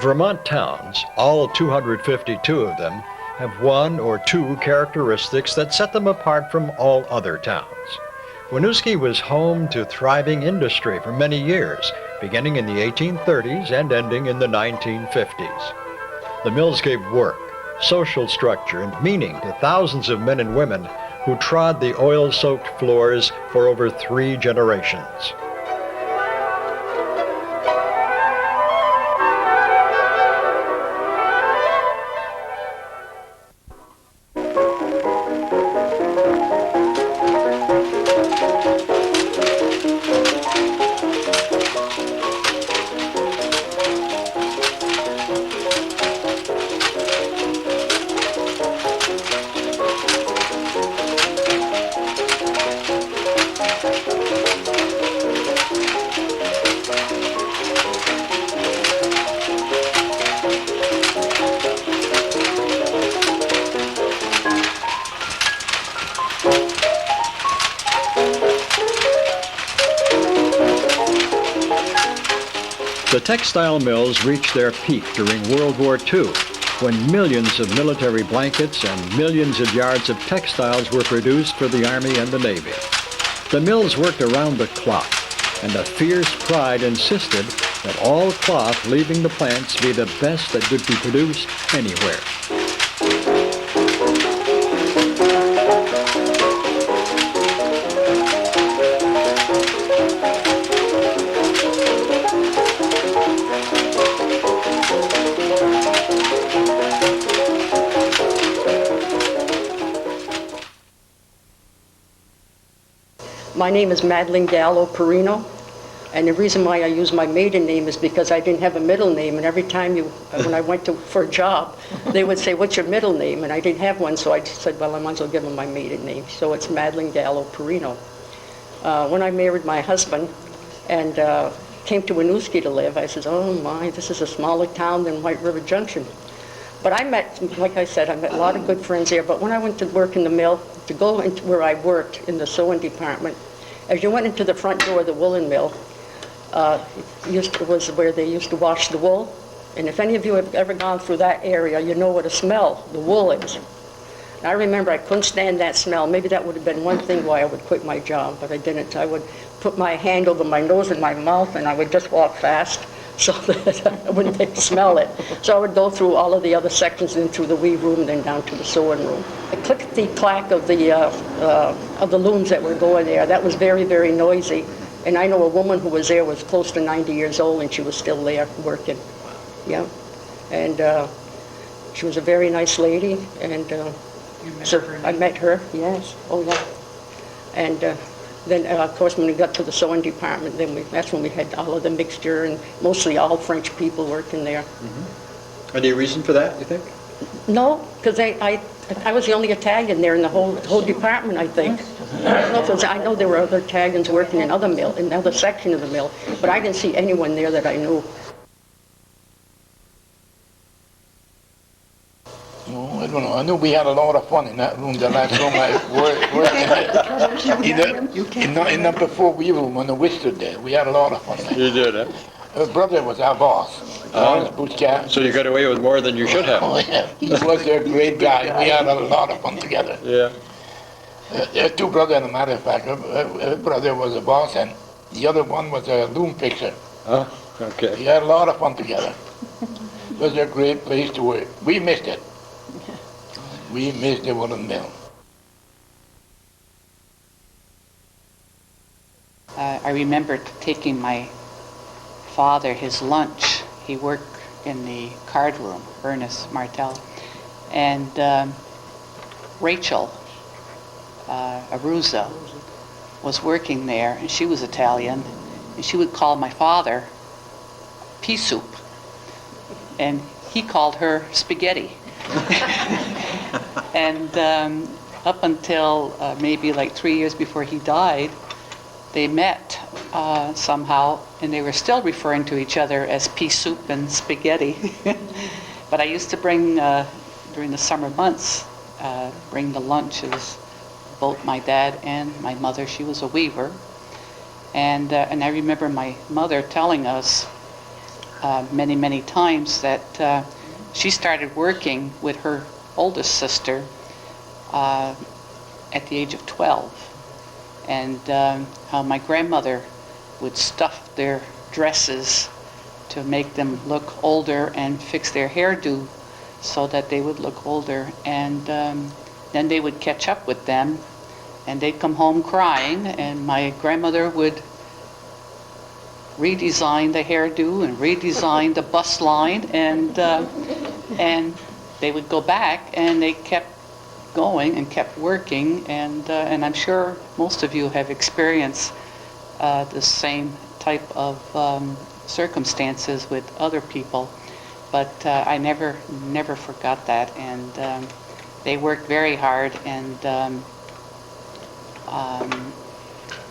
Vermont towns, all 252 of them, have one or two characteristics that set them apart from all other towns. Winooski was home to thriving industry for many years, beginning in the 1830s and ending in the 1950s. The mills gave work, social structure, and meaning to thousands of men and women who trod the oil-soaked floors for over 3 generations. The textile mills reached their peak during World War II, when millions of military blankets and millions of yards of textiles were produced for the Army and the Navy. The mills worked around the clock, and a fierce pride insisted that all cloth leaving the plants be the best that could be produced anywhere. My name is Madeline Gallo Perino, and the reason why I use my maiden name is because I didn't have a middle name, and every time when I went for a job, they would say, "What's your middle name?" And I didn't have one, so I said, well, I might as well give them my maiden name. So it's Madeline Gallo Perino. When I married my husband and came to Winooski to live, I said, oh my, this is a smaller town than White River Junction. But I met, like I said, I met a lot of good friends there. But when I went to work in the mill, to go into where I worked in the sewing department, as you went into the front door of the Woolen mill, it was where they used to wash the wool. And if any of you have ever gone through that area, you know what a smell the wool is. And I remember I couldn't stand that smell. Maybe that would have been one thing why I would quit my job, but I didn't. I would put my hand over my nose and my mouth, and I would just walk fast so that I wouldn't smell it. So I would go through all of the other sections, and through the weave room, then down to the sewing room. I clicked the clack of the looms that were going there. That was very, very noisy. And I know a woman who was there was close to 90 years old, and she was still there working. Yeah. And she was a very nice lady. And so I met her, yes. Oh, yeah. And then, of course, when we got to the sewing department, that's when we had all of the mixture, and mostly all French people working there. Mm-hmm. Any reason for that, you think? No, because I was the only Italian there in the whole department, I think. No, 'cause I know there were other Italians working in other section of the mill, but I didn't see anyone there that I knew. Oh, I don't know. I knew we had a lot of fun in that room, the last room I worked in number 4 weave room on the Worcester there. We had a lot of fun there. You did, huh? Her brother was our boss. So you got away with more than you should have. Oh, yeah. He was a great guy. We had a lot of fun together. Yeah. There are 2 brothers, as a matter of fact. Her brother was a boss, and the other one was a loom fixer. Oh, okay. We had a lot of fun together. It was a great place to work. We missed it. We missed the Woolen mill. I remember taking my father his lunch. He worked in the card room, Ernest Martel, and Rachel Aruza was working there, and she was Italian, and she would call my father pea soup, and he called her spaghetti. And up until maybe like 3 years before he died, they met somehow, and they were still referring to each other as pea soup and spaghetti. But I used to bring, during the summer months, bring the lunches, both my dad and my mother. She was a weaver. And I remember my mother telling us many, many times that she started working with her oldest sister at the age of 12. And how my grandmother would stuff their dresses to make them look older and fix their hairdo so that they would look older. And then they would catch up with them, and they'd come home crying, and my grandmother would redesign the hairdo and redesign the bust line, and they would go back, and they kept going and kept working, and I'm sure most of you have experienced the same type of circumstances with other people, but I never forgot that, and they worked very hard, and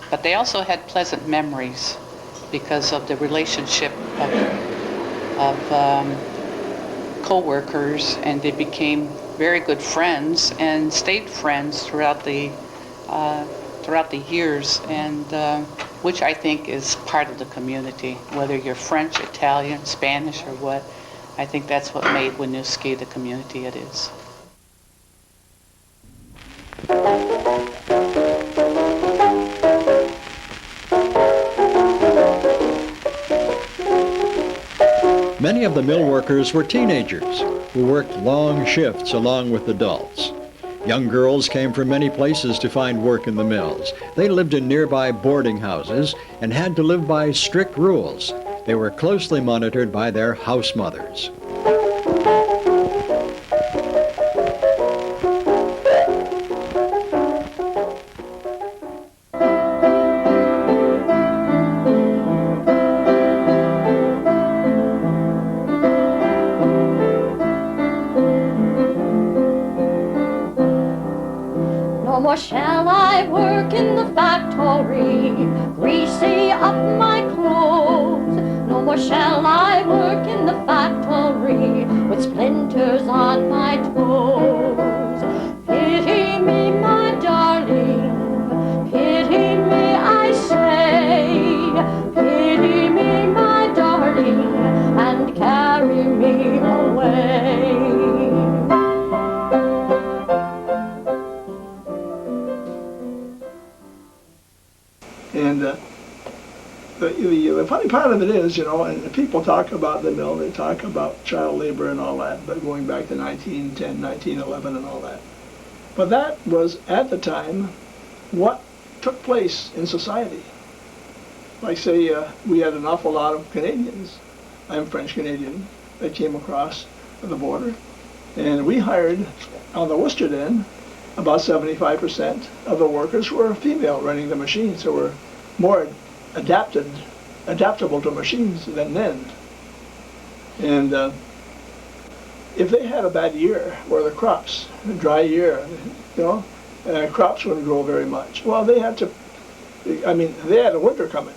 but they also had pleasant memories because of the relationship of co-workers, and they became very good friends and stayed friends throughout the years, and which I think is part of the community, whether you're French, Italian, Spanish, or what. I think that's what made Winooski the community it is. Many of the mill workers were teenagers who worked long shifts along with adults. Young girls came from many places to find work in the mills. They lived in nearby boarding houses and had to live by strict rules. They were closely monitored by their house mothers. No more shall I work in the factory, greasy up my clothes. No more shall I work in the factory, with splinters on my toes. Pity me, my darling, pity me, I say. Pity me, my darling, and carry me away. And the funny part of it is, and people talk about the mill, they talk about child labor and all that, but going back to 1910, 1911 and all that. But that was, at the time, what took place in society. Like say, we had an awful lot of Canadians, I'm French-Canadian, that came across the border. And we hired, on the Worcester end, about 75% of the workers were female running the machines, so were more adaptable to machines than men. And if they had a bad year, or the crops, a dry year, crops wouldn't grow very much. Well, they had a winter coming.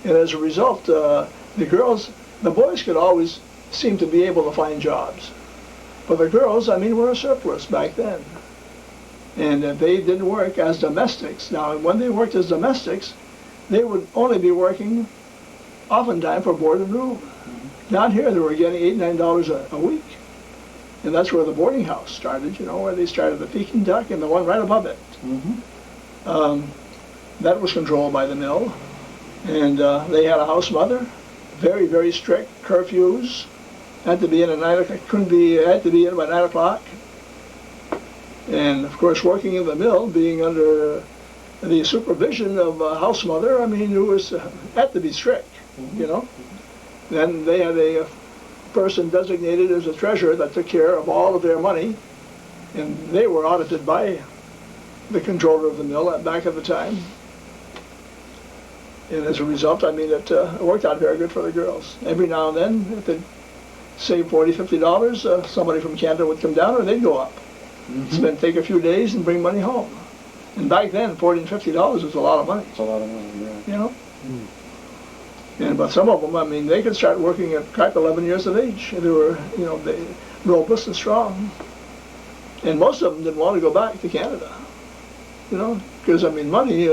And as a result, the boys could always seem to be able to find jobs. But the girls, were a surplus back then. And they didn't work as domestics. Now, when they worked as domestics, they would only be working oftentimes for board and room. Down here, they were getting $8, $9 a week. And that's where the boarding house started, where they started the Peking Duck and the one right above it. That was controlled by the mill. And they had a house mother, very, very strict curfews. Had to be in at 9 o'clock, had to be in by 9 o'clock. And of course, working in the mill, being under the supervision of a house mother, it had to be strict, Then they had a person designated as a treasurer that took care of all of their money, and they were audited by the controller of the mill back at the time. And as a result, it worked out very good for the girls. Every now and then, if they'd save $40, $50, somebody from Canada would come down, or they'd go up. Take a few days and bring money home. And back then, $40 and $50 was a lot of money. It's a lot of money, yeah. But some of them, they could start working at crack 11 years of age. They were, robust and strong. And most of them didn't want to go back to Canada, because, money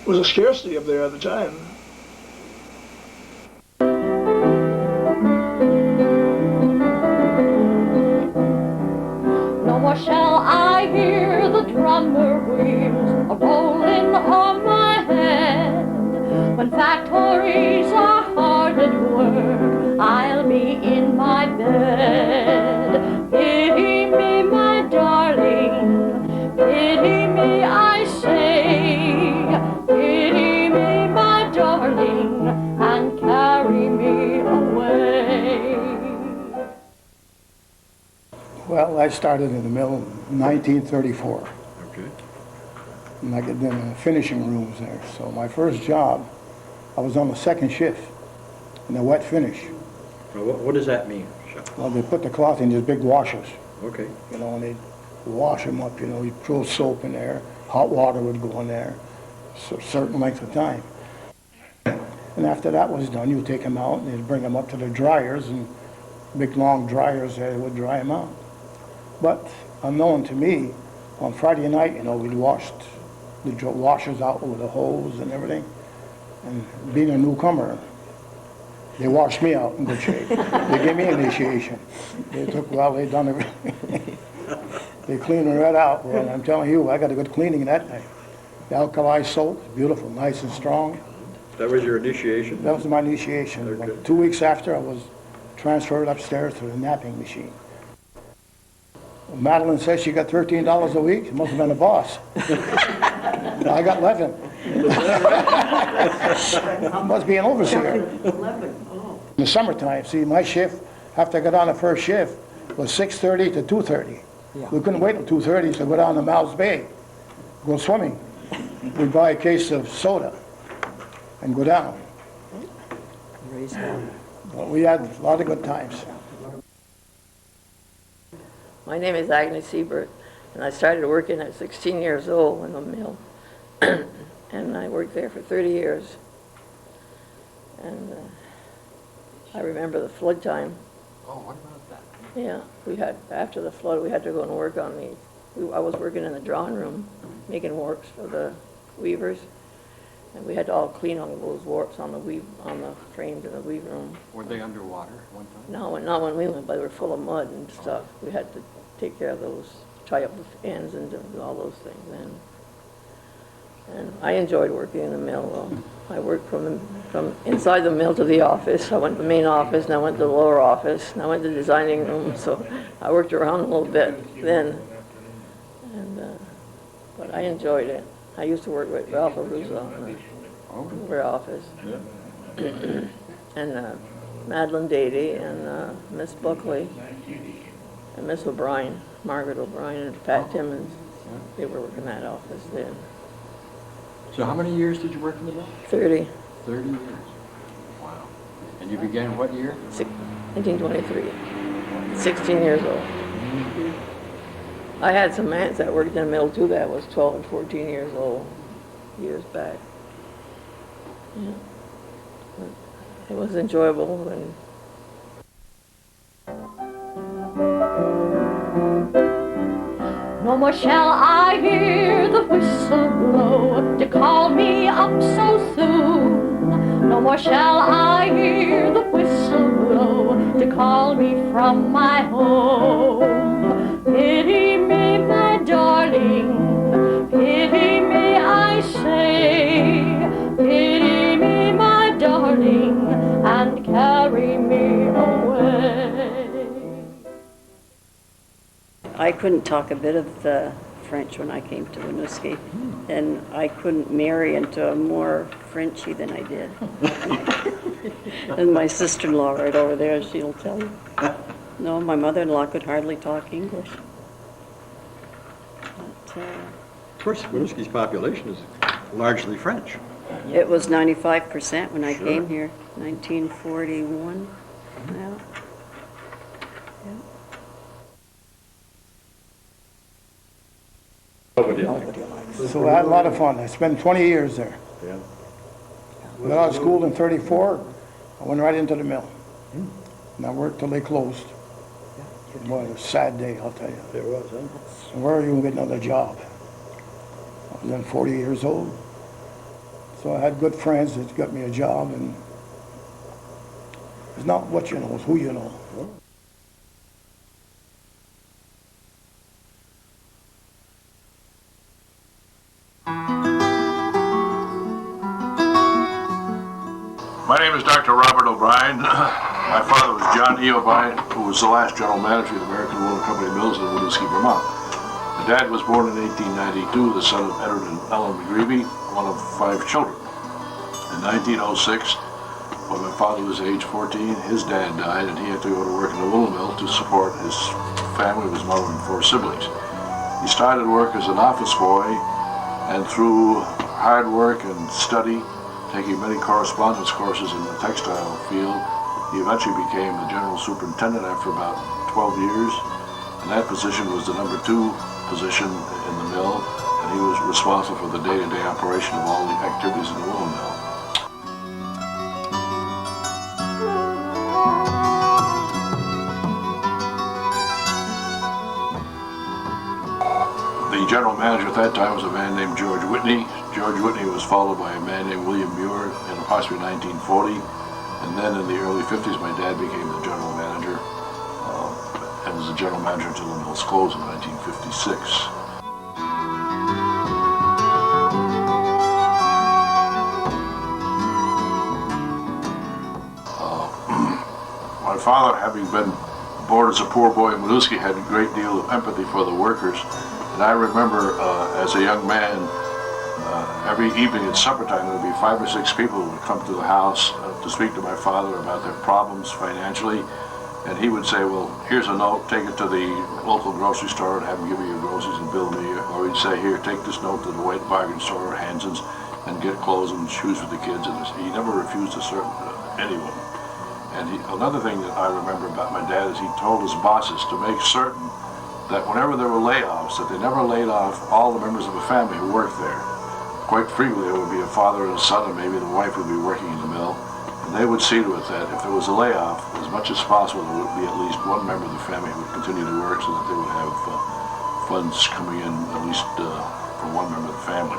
was a scarcity up there at the time. more shall I hear the drummer wheels a-rolling on my head. When factories are hard at work, I'll be in my bed. Pity me, my darling, pity me, I say. Pity me, my darling, and carry me away. Well, I started in the mill in 1934. Okay. And I got in the finishing rooms there. So my first job, I was on the second shift in the wet finish. Now, what does that mean, Chef? Well, they put the cloth in these big washers, Okay. you know, and they'd wash them up, you know, you throw soap in there, hot water would go in there, a certain length of time. And after that was done, you take them out and they'd bring them up to the dryers, and big long dryers there would dry them out. But unknown to me, on Friday night, you know, we'd washed the washers out with a hose and everything. And being a newcomer, they washed me out in good shape. They gave me initiation. They took, well, they done everything. They cleaned it right out. Well, I'm telling you, I got a good cleaning that night. The alkali soap, beautiful, nice and strong. That was your initiation? That was my initiation. Okay. Like 2 weeks after, I was transferred upstairs to the napping machine. Madeline says she got $13 a week. She must have been a boss. I got 11. Must be an overseer. 11. Oh. In the summertime, see, my shift, after I got on the first shift, was 6:30 to 2:30. Yeah. We couldn't wait till 2:30 to go down to Mouse Bay, go swimming. We'd buy a case of soda and go down. But we had a lot of good times. My name is Agnes Siebert, and I started working at 16 years old in the mill. And I worked there for 30 years. And I remember the flood time. Oh, what about that? Yeah, after the flood, we had to go and work on these. I was working in the drawing room, making warps for the weavers. And we had to all clean all those warps on the frames in the weave room. Were they underwater at one time? No, not when we went, but they were full of mud and stuff. We had to take care of those, tie up the ends and do all those things. And I enjoyed working in the mill. I worked from inside the mill to the office. I went to the main office, and I went to the lower office, and I went to the designing room. So I worked around a little bit then. But I enjoyed it. I used to work with Ralph Arusa in the lower office. Yeah. And Madeline Dady and Miss Buckley and Miss O'Brien, Margaret O'Brien and Pat Timmons. They were working in that office then. So how many years did you work in the mill? 30. 30 years. Wow. And you began what year? 1923. 16 years old. I had some aunts that worked in the mill too that was 12 and 14 years old, years back. Yeah. But it was enjoyable. And no more shall I hear the whistle blow to call me up so soon. No more shall I hear the whistle blow to call me from my home. Pity me, my darling, pity me, I say. Pity me, my darling, and carry me away. I couldn't talk a bit of the French when I came to Winooski, and I couldn't marry into a more Frenchy than I did. And my sister-in-law right over there, she'll tell you. No, my mother-in-law could hardly talk English. But, Of course, Winooski's population is largely French. it was 95% when I came here, 1941. Yeah. So I had a lot of fun. I spent 20 years there. Yeah. Got out of school in 34, I went right into the mill. And I worked till they closed. Boy, it was a sad day, I'll tell you. It was, huh? And where are you going to get another job? I was then 40 years old. So I had good friends that got me a job, and it's not what you know, it's who you know. Well, Winooski Mills is a largely French. So I had a lot of fun. I spent 20 years there. Got out of school in 34, I went right into the mill. And I worked till they closed. So I had good friends that got me a job, and it's not what you know, it's who you know. name is Dr. Robert O'Brien. My father was John E. O'Brien, who was the last general manager of the American Woolen Company Mills in Winooski, Vermont. My dad was born in 1892, the son of Edward and Ellen McGreevy, one of 5 children. In 1906, when my father was age 14, his dad died and he had to go to work in the Woolen mill to support his family, his mother and 4 siblings. He started work as an office boy, and through hard work and study, taking many correspondence courses in the textile field, he eventually became the general superintendent after about 12 years, and that position was the number 2 position in the mill, and he was responsible for the day-to-day operation of all the activities in the Woolen mill. The general manager at that time was a man named George Whitney. George Whitney was followed by a man named William Muir in approximately 1940. And then in the early 50s, my dad became the general manager and was the general manager until the mills closed in 1956. My father, having been born as a poor boy in Winooski, had a great deal of empathy for the workers. And I remember as a young man, every evening at supper time, there would be 5 or 6 people who would come to the house to speak to my father about their problems financially. And he would say, well, here's a note, take it to the local grocery store and have them give me your groceries and bill me. Or he'd say, here, take this note to the White Bargain store or Hanson's and get clothes and shoes for the kids. And he never refused to serve anyone. And another thing that I remember about my dad is he told his bosses to make certain that whenever there were layoffs, that they never laid off all the members of the family who worked there. Quite frequently, there would be a father and a son, and maybe the wife would be working in the mill, and they would see to it that if there was a layoff, as much as possible, there would be at least one member of the family who would continue to work so that they would have funds coming in at least for one member of the family.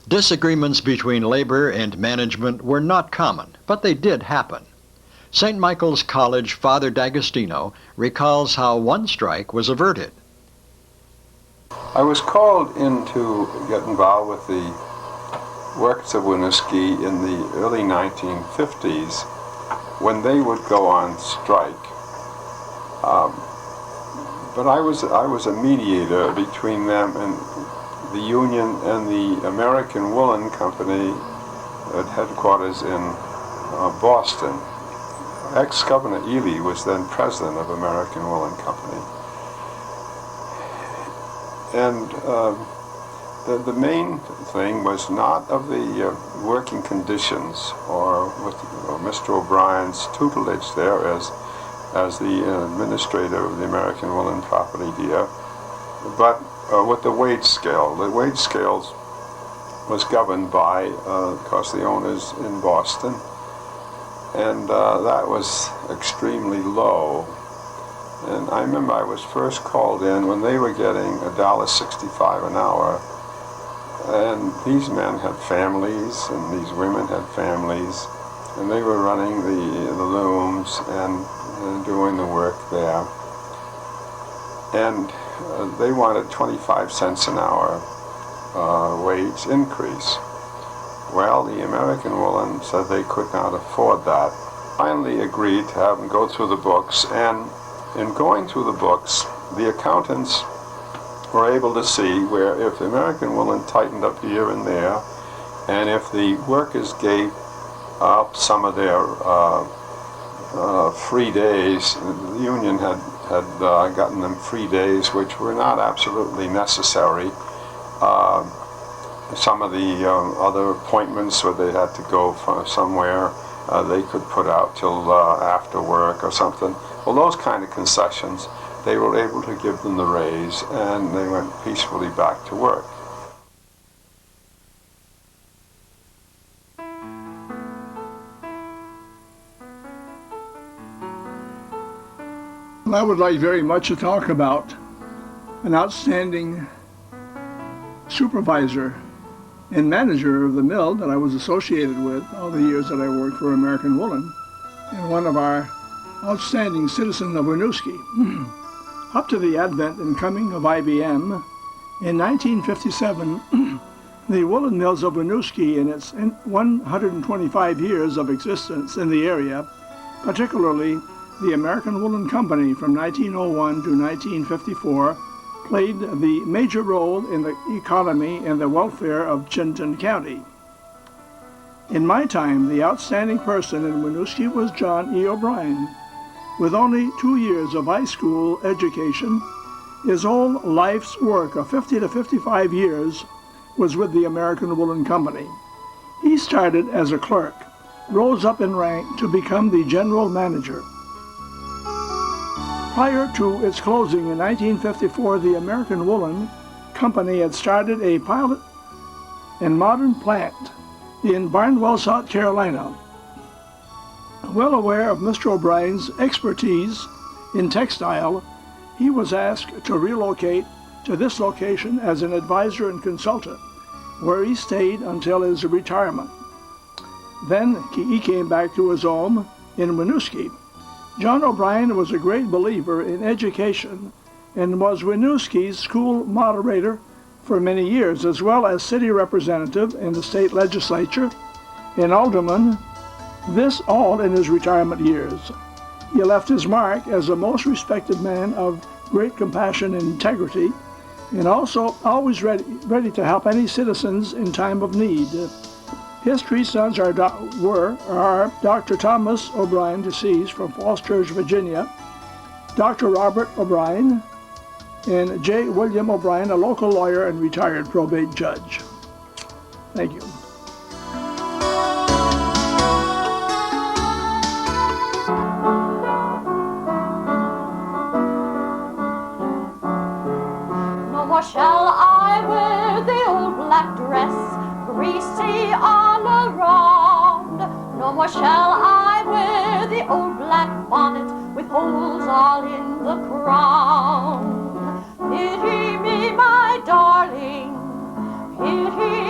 Disagreements between labor and management were not common, but they did happen. St. Michael's College Father D'Agostino recalls how one strike was averted. I was called in to get involved with the workers of Winooski in the early 1950s when they would go on strike. But I was a mediator between them and the union and the American Woolen Company at headquarters in Boston. Ex-Governor Ely was then president of American Woolen Company. And the main thing was not of the working conditions or with Mr. O'Brien's tutelage there as the administrator of the American Woolen property here, but with the wage scale. The wage scales was governed by, of course, the owners in Boston, and that was extremely low. And I remember I was first called in when they were getting $1.65 an hour, and these men had families and these women had families, and they were running the looms and doing the work there. And they wanted 25 cents an hour wage increase. Well, the American Woolen said they could not afford that. Finally agreed to have them go through the books, and in going through the books, the accountants were able to see where if the American Woolen tightened up here and there, and if the workers gave up some of their free days, the union had gotten them free days which were not absolutely necessary. Some of the other appointments where they had to go somewhere, they could put out till after work or something. Well, those kind of concessions, they were able to give them the raise, and they went peacefully back to work. I would like very much to talk about an outstanding supervisor and manager of the mill that I was associated with all the years that I worked for American Woolen. And one of our outstanding citizen of Winooski. Up to the advent and coming of IBM, in 1957, the Woolen Mills of Winooski, in its 125 years of existence in the area, particularly the American Woolen Company from 1901 to 1954, played the major role in the economy and the welfare of Chinton County. In my time, the outstanding person in Winooski was John E. O'Brien. With only 2 years of high school education, his whole life's work of 50 to 55 years was with the American Woolen Company. He started as a clerk, rose up in rank to become the general manager. Prior to its closing in 1954, the American Woolen Company had started a pilot and modern plant in Barnwell, South Carolina. Well aware of Mr. O'Brien's expertise in textile, he was asked to relocate to this location as an advisor and consultant, where he stayed until his retirement. Then he came back to his home in Winooski. John O'Brien was a great believer in education and was Winooski's school moderator for many years, as well as city representative in the state legislature and alderman, this all in his retirement years. He left his mark as a most respected man of great compassion and integrity, and also always ready to help any citizens in time of need. His three sons are Dr. Thomas O'Brien, deceased, from Falls Church, Virginia, Dr. Robert O'Brien, and J. William O'Brien, a local lawyer and retired probate judge. Thank you. No more shall I wear the old black dress, greasy all around. No more shall I wear the old black bonnet with holes all in the crown. Pity me, my darling, pity